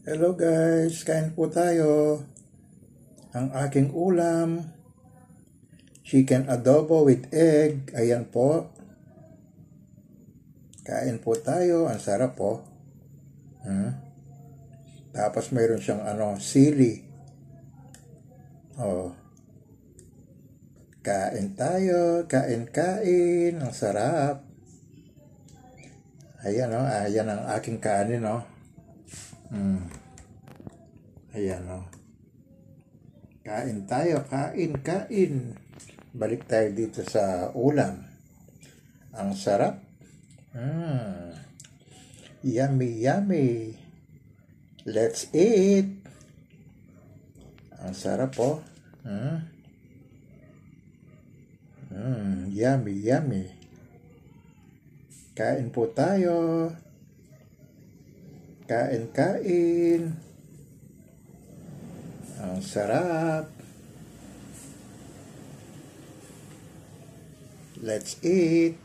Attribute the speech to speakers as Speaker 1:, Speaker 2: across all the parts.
Speaker 1: Hello guys, kain po tayo. Ang aking ulam, chicken adobo with egg. Ayan po. Kain po tayo, ang sarap po. Tapos mayroon siyang sili. Oh. Kain tayo, kain, ang sarap. Ayan ayan ang aking kanin Ayan Kain tayo, kain. Balik tayo dito sa ulam. Ang sarap. Yummy. Let's eat. Ang sarap po. Yummy. Kain po tayo. Kain. Ang sarap. Let's eat.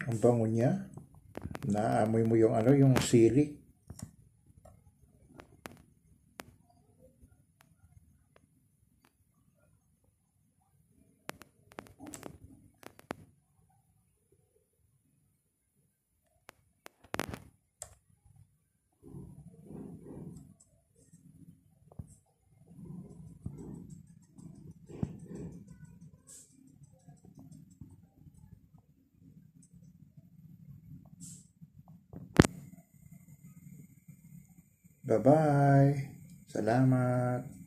Speaker 1: Ang bango niya. Naamoy mo yung sili. Bye-bye. Salamat.